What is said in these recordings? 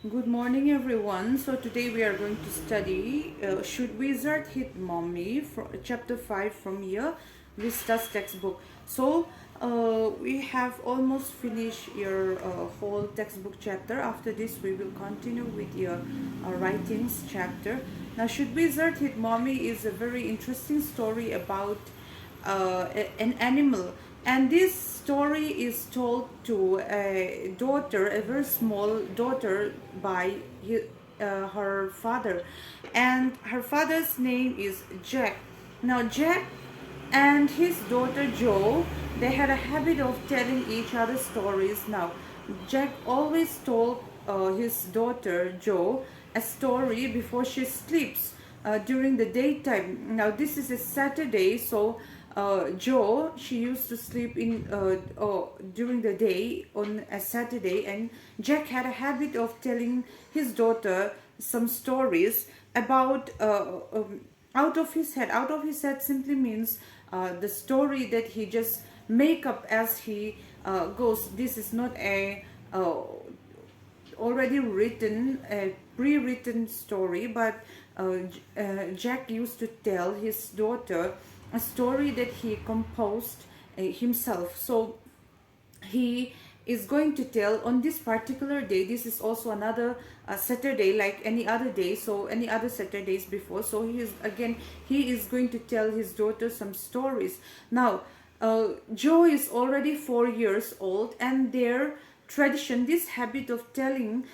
Good morning, everyone. So today we are going to study Should Wizard Hit Mommy from chapter 5 from here, Vistas Textbook. So we have almost finished your whole textbook chapter. After this, we will continue with your writings chapter. Now, Should Wizard Hit Mommy is a very interesting story about an animal, and this story is told to a daughter, a very small daughter, by her father, and her father's name is Jack. Now Jack and his daughter Joe, they had a habit of telling each other stories. Now Jack always told his daughter Joe a story before she sleeps during the daytime. Now this is a Saturday, so Joe, she used to sleep in during the day on a Saturday, and Jack had a habit of telling his daughter some stories about out of his head. Out of his head simply means the story that he just make up as he goes. This is not a already written, a pre-written story, but Jack used to tell his daughter a story that he composed himself. So he is going to tell on this particular day. This is also another Saturday like any other day, so any other Saturdays before. So he is going to tell his daughter some stories. Now Joe is already 4 years old, and their tradition, this habit of telling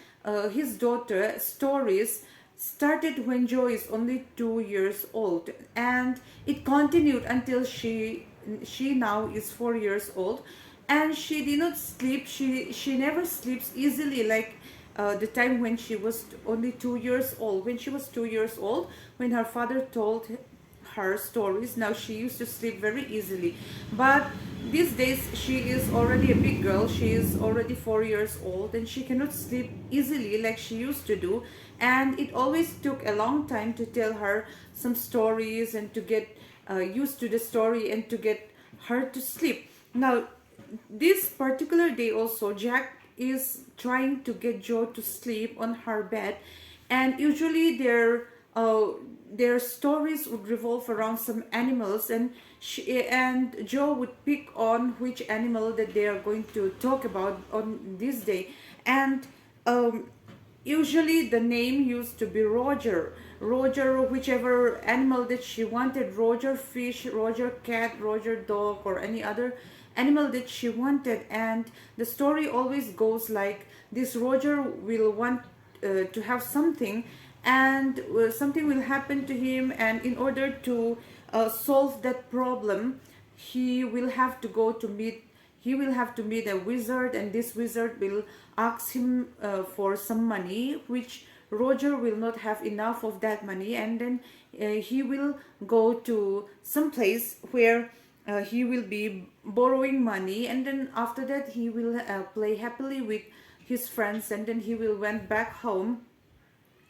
his daughter stories, started when Joe is only 2 years old, and it continued until she now is 4 years old, and she did not sleep. She never sleeps easily like the time when she was only 2 years old. When she was 2 years old, when her father told her stories, now she used to sleep very easily. But these days she is already a big girl. She is already 4 years old, and she cannot sleep easily like she used to do. And it always took a long time to tell her some stories and to get used to the story and to get her to sleep. Now this particular day also, Jack is trying to get Joe to sleep on her bed, and usually their stories would revolve around some animals, and Joe would pick on which animal that they are going to talk about on this day. And usually the name used to be Roger, whichever animal that she wanted: Roger fish, Roger cat, Roger dog, or any other animal that she wanted. And the story always goes like this: Roger will want to have something, and something will happen to him, and in order to solve that problem, he will have to go to meet he will have to meet a wizard, and this wizard will ask him for some money, which Roger will not have enough of that money, and then he will go to some place where he will be borrowing money, and then after that he will play happily with his friends, and then he will went back home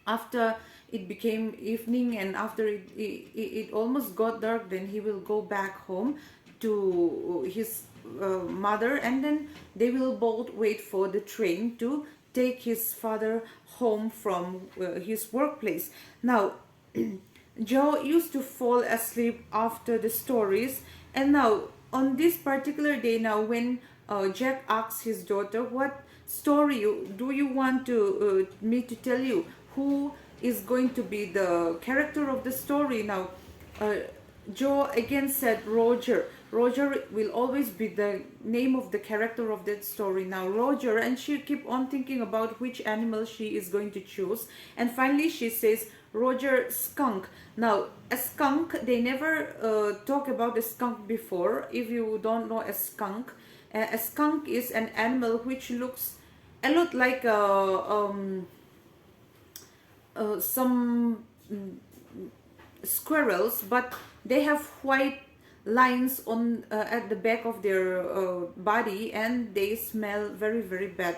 after it became evening, and after it almost got dark. Then he will go back home to his mother, and then they will both wait for the train to take his father home from his workplace. Now Joe used to fall asleep after the stories, and now on this particular day, now when Jack asks his daughter, what story do you want to me to tell you? Who is going to be the character of the story? Now Joe again said Roger. Roger will always be the name of the character of that story. Now Roger, and she keep on thinking about which animal she is going to choose, and finally she says Roger skunk. Now a skunk, they never talk about a skunk before. If you don't know a skunk is an animal which looks a lot like some squirrels, but they have white lines on at the back of their body, and they smell very, very bad.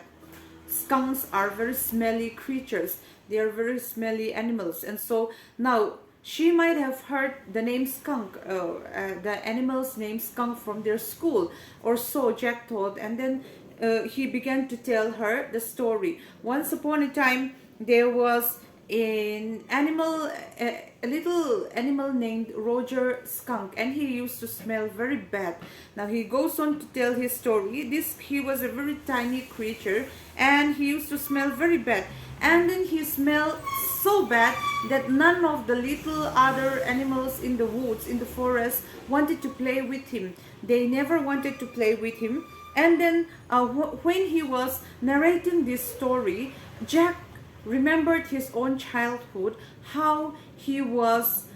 Skunks are very smelly creatures. They are very smelly animals, and so now she might have heard the name skunk, the animal's name skunk, from their school, or so Jack thought. And then he began to tell her the story. Once upon a time, there was a little animal named Roger Skunk, and he used to smell very bad. Now he goes on to tell his story. He was a very tiny creature, and he used to smell very bad. And then he smelled so bad that none of the little other animals in the woods, in the forest, wanted to play with him. They never wanted to play with him. And then when he was narrating this story, Jack remembered his own childhood, how he was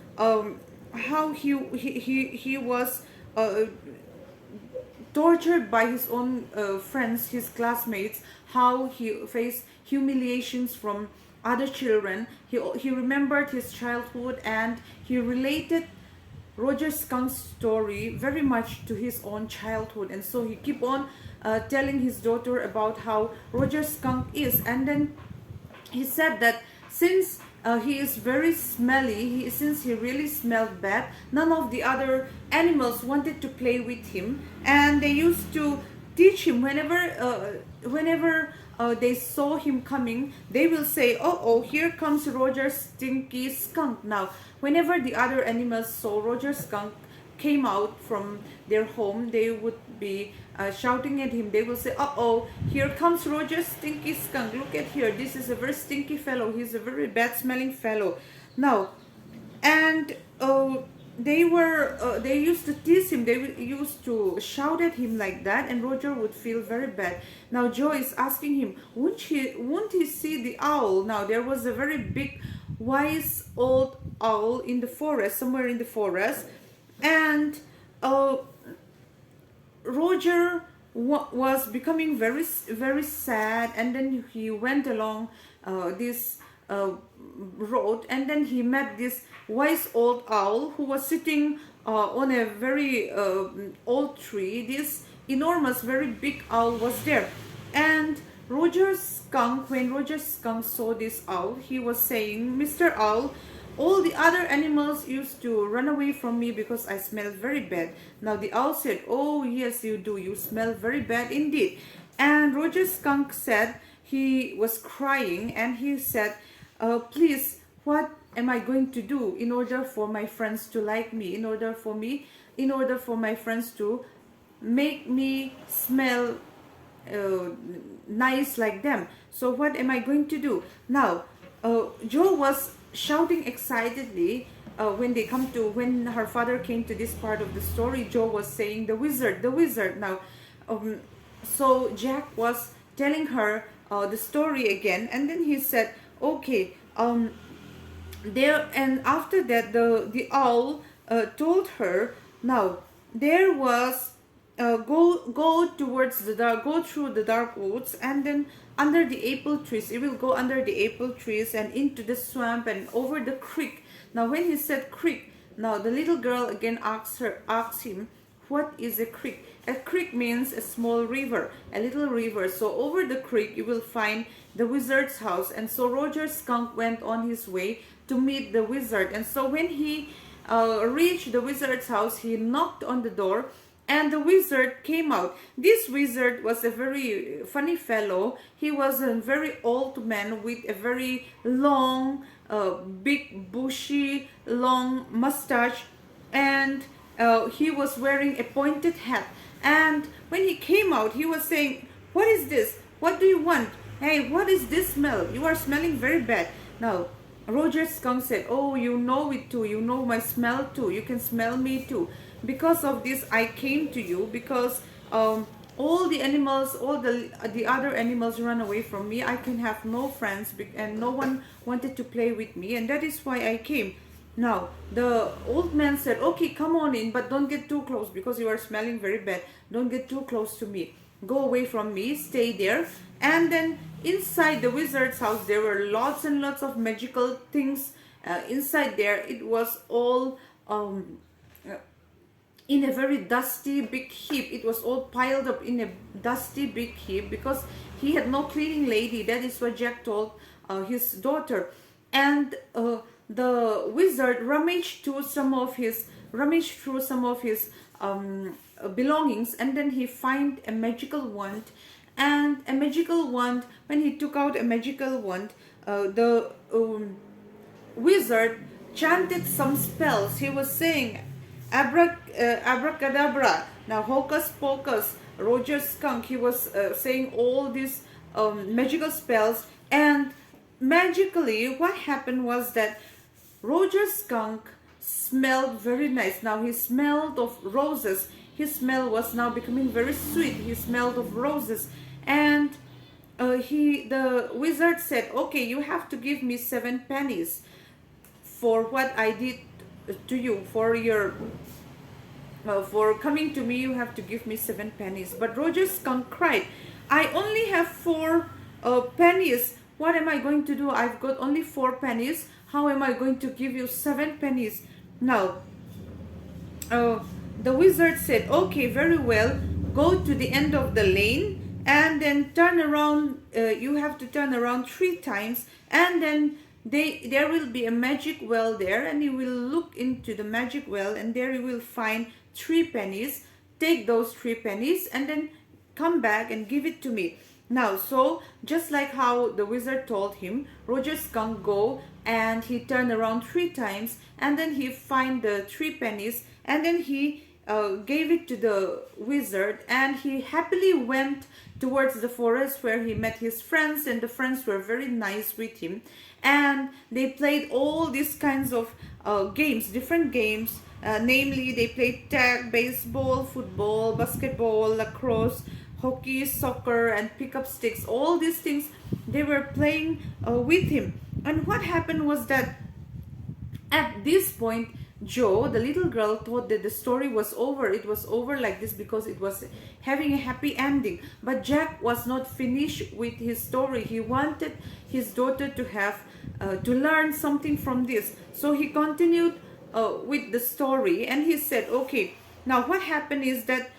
tortured by his own friends, his classmates, how he faced humiliations from other children. He remembered his childhood, and he related Roger Skunk's story very much to his own childhood. And so he kept on telling his daughter about how Roger Skunk is. And then he said that since he is very smelly, since he really smelled bad, none of the other animals wanted to play with him, and they used to teach him whenever they saw him coming, they will say, oh, here comes Roger Stinky Skunk. Now, whenever the other animals saw Roger Skunk came out from their home, they would be shouting at him. They will say, oh, here comes Roger Stinky Skunk. Look at here. This is a very stinky fellow. He's a very bad smelling fellow. Now, and they used to tease him. They used to shout at him like that, and Roger would feel very bad. Now Joe is asking him, won't he see the owl? Now there was a very big, wise old owl in the forest, somewhere in the forest, and Roger was becoming very, very sad, and then he went along this road, and then he met this wise old owl who was sitting on a very old tree. This enormous, very big owl was there, and when Roger Skunk saw this owl, he was saying, Mr. Owl, all the other animals used to run away from me because I smell very bad. Now the owl said, oh yes, you do, you smell very bad indeed. And Roger Skunk said, he was crying, and he said, please, what am I going to do in order for my friends to like me, in order for my friends to make me smell nice like them? So what am I going to do? Now Joe was shouting excitedly when her father came to this part of the story. Joe was saying, the wizard. Now so Jack was telling her the story again, and then he said, okay, there, and after that the owl told her, now there was go through the dark woods, and then under the apple trees. It will go under the apple trees and into the swamp and over the creek. Now when he said creek, now the little girl again asked him, what is a creek? A creek means a small river, a little river. So over the creek you will find the wizard's house. And so Roger Skunk went on his way to meet the wizard. And so when he reached the wizard's house, he knocked on the door, and the wizard came out. This wizard was a very funny fellow. He was a very old man with a very long, big, bushy, long mustache, and he was wearing a pointed hat. And when he came out, he was saying, what is this? What do you want? Hey, what is this smell? You are smelling very bad. Now, Roger Skunk said, oh, you know it too. You know my smell too. You can smell me too. Because of this, I came to you, because all the animals, all the other animals run away from me. I can have no friends, and no one wanted to play with me, and that is why I came. Now, the old man said, okay, come on in, but don't get too close, because you are smelling very bad. Don't get too close to me. Go away from me, stay there. And then inside the wizard's house, there were lots and lots of magical things inside there. It was all in a very dusty big heap. It was all piled up in a dusty big heap, because he had no cleaning lady. That is what Jack told his daughter. And the wizard rummaged through some of his belongings, and then he find a magical wand, and a magical wand. When he took out a magical wand, the wizard chanted some spells. He was saying abracadabra, now hocus pocus, Roger Skunk. He was saying all these magical spells, and magically what happened was that Roger Skunk smelled very nice. Now he smelled of roses. His smell was now becoming very sweet. He smelled of roses, and the wizard said, "Okay, you have to give me 7 pennies for what I did to you, for your for coming to me. You have to give me 7 pennies." But Roger Skunk cried, "I only have 4 pennies. What am I going to do? I've got only 4 pennies. How am I going to give you 7 pennies?" Now, the wizard said, "Okay, very well. Go to the end of the lane and then turn around. You have to turn around 3 times, and then there will be a magic well there, and you will look into the magic well, and there you will find 3 pennies. Take those 3 pennies and then come back and give it to me." Now, so just like how the wizard told him, Roger Skunk go and he turned around 3 times, and then he find the 3 pennies, and then he gave it to the wizard, and he happily went towards the forest where he met his friends, and the friends were very nice with him, and they played all these kinds of games, different games. Namely, they played tag, baseball, football, basketball, lacrosse, hockey, soccer, and pickup sticks. All these things they were playing with him. And what happened was that at this point, Jo, the little girl, thought that the story was over. It was over like this because it was having a happy ending. But Jack was not finished with his story. He wanted his daughter to have to learn something from this. So he continued with the story, and he said, "Okay, now what happened is that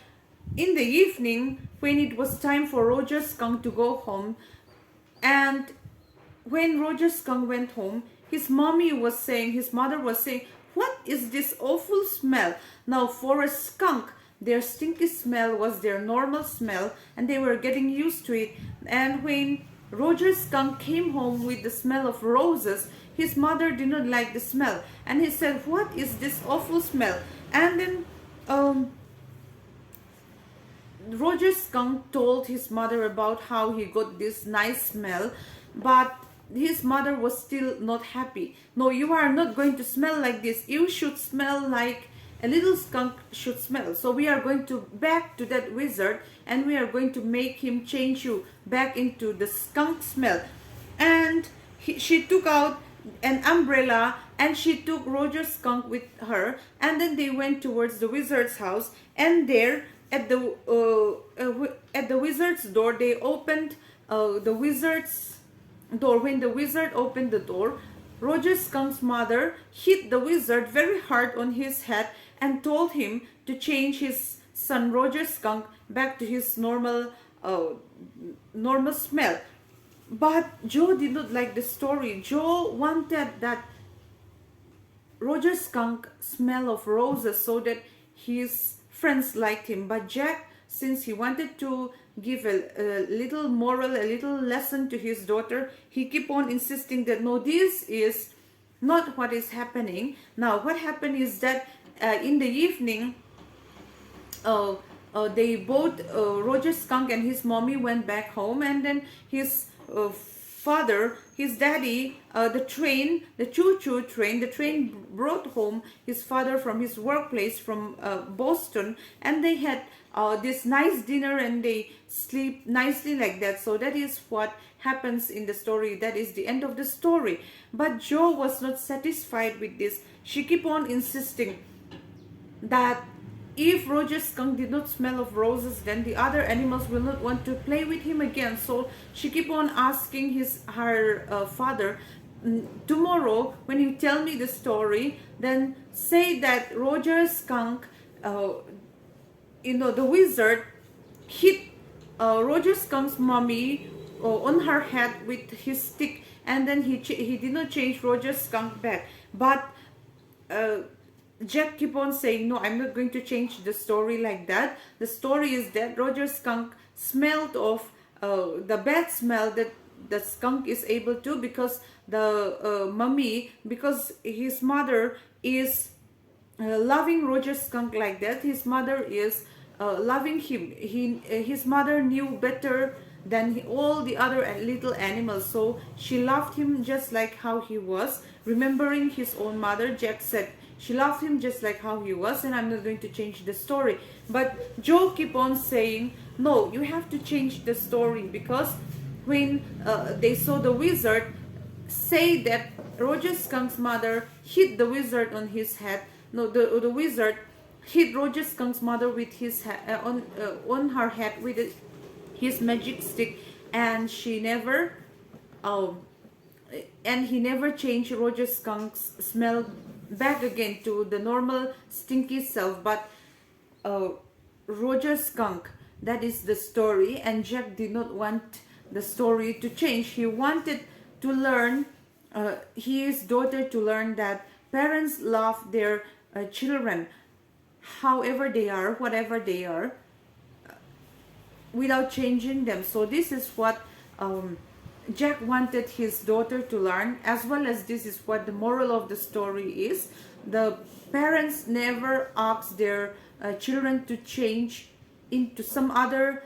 in the evening, when it was time for Roger Skunk to go home, and when Roger Skunk went home, his mother was saying, 'What is this awful smell?' Now, for a skunk, their stinky smell was their normal smell, and they were getting used to it. And when Roger Skunk came home with the smell of roses, his mother did not like the smell, and he said, 'What is this awful smell?' And then Roger Skunk told his mother about how he got this nice smell, but his mother was still not happy. 'No, you are not going to smell like this. You should smell like a little skunk should smell. So we are going to back to that wizard, and we are going to make him change you back into the skunk smell.' And she took out an umbrella, and she took Roger Skunk with her, and then they went towards the wizard's house, and there at the wizard's door, they opened the wizard's door. When the wizard opened the door, Roger Skunk's mother hit the wizard very hard on his head and told him to change his son Roger Skunk back to his normal smell. But Joe did not like the story. Joe wanted that Roger Skunk smell of roses so that his friends liked him. But Jack, since he wanted to give a little moral, a little lesson to his daughter, he kept on insisting that no, this is not what is happening. Now, what happened is that in the evening, they both, Roger Skunk and his mommy, went back home, and then his father, his daddy, the choo-choo train, the train brought home his father from his workplace from Boston, and they had this nice dinner, and they sleep nicely like that. So that is what happens in the story. That is the end of the story. But Jo was not satisfied with this. She kept on insisting that if Roger Skunk did not smell of roses, then the other animals will not want to play with him again. So she kept on asking her father, tomorrow when you tell me the story, then say that Roger Skunk, the wizard hit Roger Skunk's mommy on her head with his stick, and then he did not change Roger Skunk back. But Jack kept on saying, no, I'm not going to change the story like that. The story is that Roger Skunk smelled of the bad smell that the skunk is able to, because the mummy, because his mother is loving Roger skunk like that. His mother is loving him. His mother knew better than all the other little animals, so she loved him just like how he was. Remembering his own mother, Jack said she loved him just like how he was, and I'm not going to change the story. But Joe keep on saying, no, you have to change the story, because when they saw the wizard say that Roger Skunk's mother hit the wizard on his head. No, the wizard hit Roger Skunk's mother with his on her head with his magic stick, and she never and he never changed Roger Skunk's smell back again to the normal stinky self. But Roger Skunk, that is the story, and Jack did not want the story to change. He wanted to learn, his daughter to learn that parents love their children, however they are, whatever they are, without changing them. So this is what Jack wanted his daughter to learn, as well as this is what the moral of the story is. The parents never ask their children to change into some other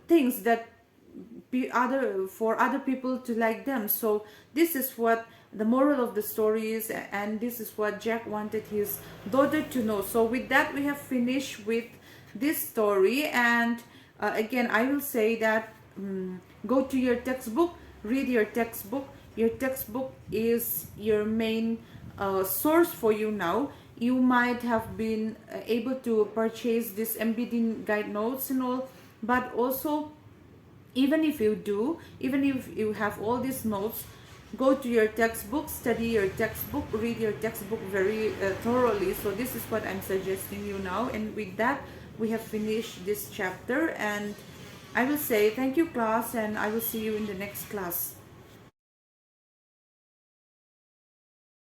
things that for other people to like them. So this is what the moral of the story is, and this is what Jack wanted his daughter to know. So with that, we have finished with this story. And again, I will say that go to your textbook, read your textbook. Your textbook is your main source for you now. You might have been able to purchase this MBD guide notes and all, but also even if you have all these notes, go to your textbook, study your textbook, read your textbook very thoroughly. So this is what I'm suggesting you now. And with that, we have finished this chapter, and I will say thank you, class, and I will see you in the next class.